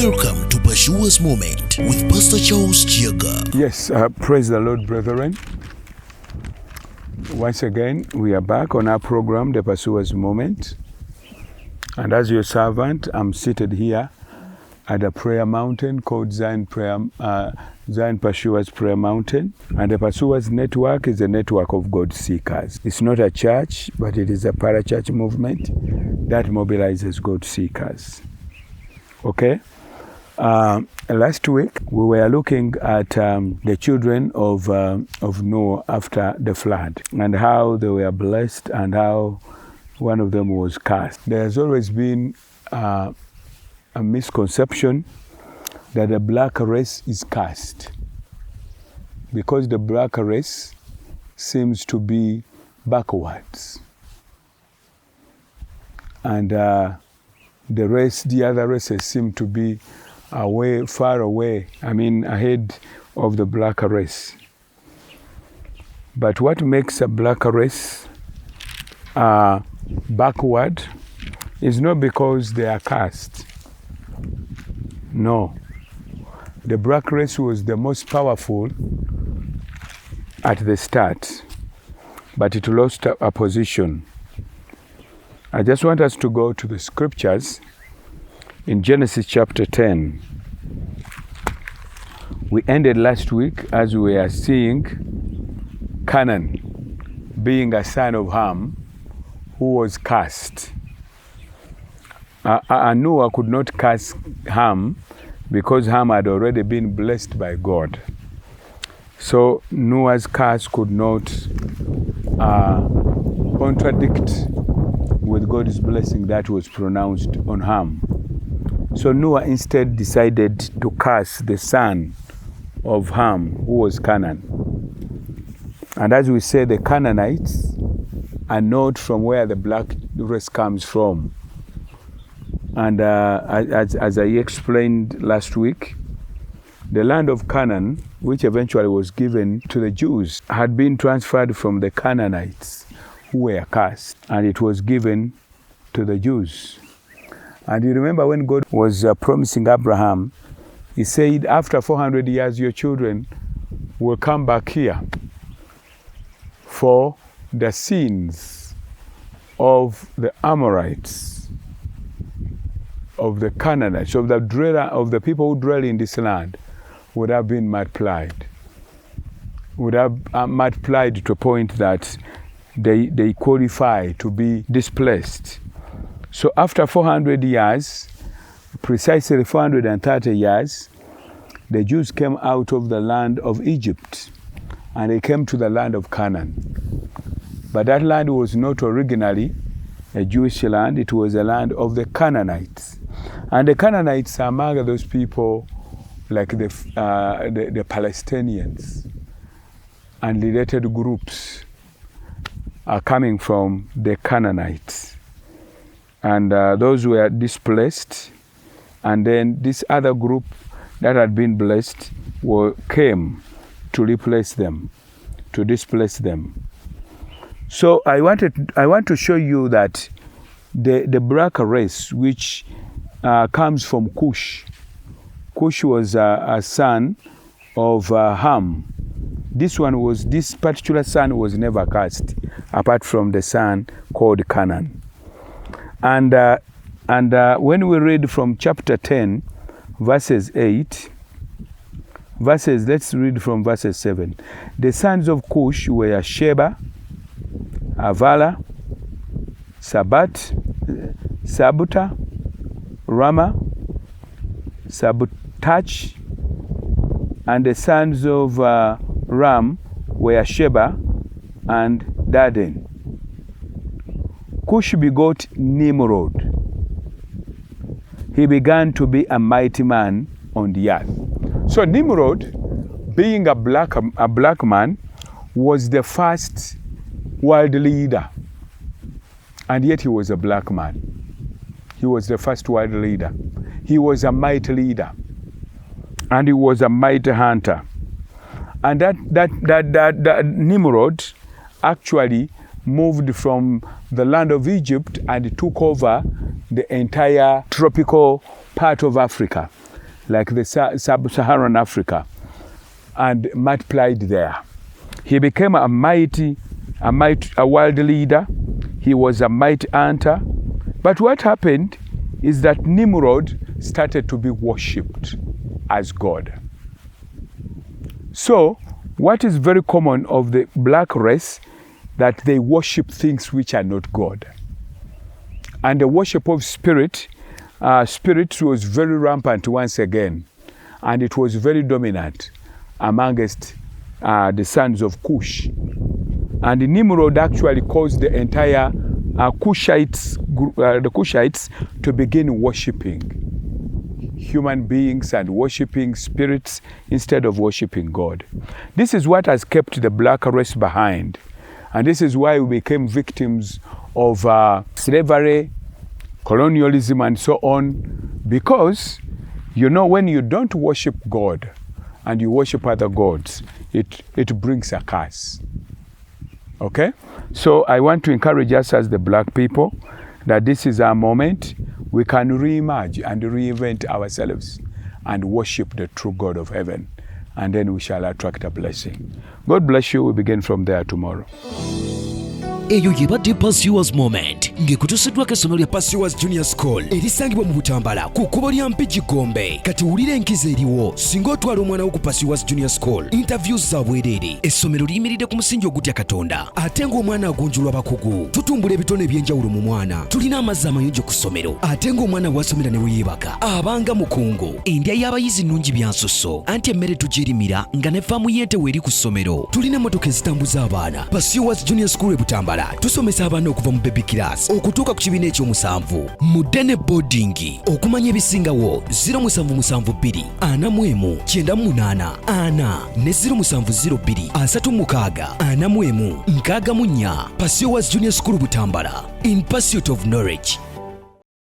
Welcome to Pashua's Moment with Pastor Charles Kiyaga. Yes, praise the Lord, brethren. Once again, we are back on our program, the Pashua's Moment. And as your servant, I'm seated here at a prayer mountain called Zion Pashua's Prayer Mountain. And the Pashua's network is a network of God seekers. It's not a church, but it is a parachurch movement that mobilizes God seekers. Okay? Last week, we were looking at the children of Noah after the flood and how they were blessed and how one of them was cursed. There has always been a misconception that the black race is cursed because the black race seems to be backwards. And the other races seem to be far away, ahead of the black race. But what makes a black race backward is not because they are cursed. No. The black race was the most powerful at the start, but it lost a position. I just want us to go to the scriptures in Genesis chapter 10. We ended last week as we are seeing Canaan being a son of Ham who was cursed. Noah could not curse Ham because Ham had already been blessed by God. So Noah's curse could not contradict with God's blessing that was pronounced on Ham. So Noah instead decided to curse the son of Ham, who was Canaan. And as we say, the Canaanites are not from where the black race comes from. And as I explained last week, the land of Canaan, which eventually was given to the Jews, had been transferred from the Canaanites who were cursed, and it was given to the Jews. And you remember when God was promising Abraham, he said, after 400 years, your children will come back here for the sins of the Amorites, of the Canaanites, of the people who dwell in this land, would have been multiplied. Would have multiplied to a point that they qualify to be displaced. So after 400 years, precisely 430 years, the Jews came out of the land of Egypt and they came to the land of Canaan. But that land was not originally a Jewish land, it was a land of the Canaanites. And the Canaanites are among those people like the Palestinians and related groups are coming from the Canaanites. And those were displaced, and then this other group that had been blessed came to replace them, to displace them. So I want to show you that the black race, which comes from Cush. Cush was a son of Ham. This particular son was never cursed, apart from the son called Canaan. And when we read from chapter 10, verses 8, let's read from verses 7. The sons of Cush were Sheba, Avala, Sabuta, Rama, Sabutach, and the sons of Ram were Sheba and Daden. Cush begot Nimrod. He began to be a mighty man on the earth. So Nimrod, being a black man, was the first world leader. And yet he was a black man. He was the first world leader. He was a mighty leader. And he was a mighty hunter. And that Nimrod actually moved from the land of Egypt and took over the entire tropical part of Africa. like the sub-Saharan Africa, and multiplied there. He became a world leader. He was a mighty hunter. But what happened is that Nimrod started to be worshipped as God. So, what is very common of the black race, that they worship things which are not God. And the worship of spirits was very rampant once again. And it was very dominant amongst the sons of Cush. And Nimrod actually caused the entire Cushites to begin worshipping human beings and worshipping spirits instead of worshipping God. This is what has kept the black race behind. And this is why we became victims of slavery, colonialism, and so on. Because, when you don't worship God and you worship other gods, it brings a curse. Okay? So I want to encourage us as the black people that this is our moment. We can reemerge and reinvent ourselves and worship the true God of heaven. And then we shall attract a blessing. God bless you. We begin from there tomorrow. Eyo yebadde Pursuers Moment ng'ekutuusiddwako essomero lya Pursuers Junior School erisangibwa mu Butambala ku kkubo lya Mpigi Gombe. Kati wulira enkizo eriwo singa otwala omwana wo ku Pursuers Junior School. Interviews za bwereere. Essomero liyimiridde ku musingi ogutya Katonda ate ng'omwana agunjulwa bakugu. Tutumbula ebitone eby'enjawulo mu mwana. Tulina amazzi amayonjo ku ssomero ate ng'omwana bw'asomera ne weyeebaka abanga mukungu. Endya y'abayizi nnungi byansusso anti emmere tugirimira nga ne faamu y'ente weeri ku ssomero. Tulina emmotoka ezitambuza abaana. Pursuers Junior School e Butambala tusomesa abaana okuva mu baby class okutuuka ku kibiina ekyomusanvu. Mudde boarding. Okumanya ebisingawo 0772 41 98 4 ne 0702 36 41 64. Pursuers Junior School Butambala, in pursuit of knowledge.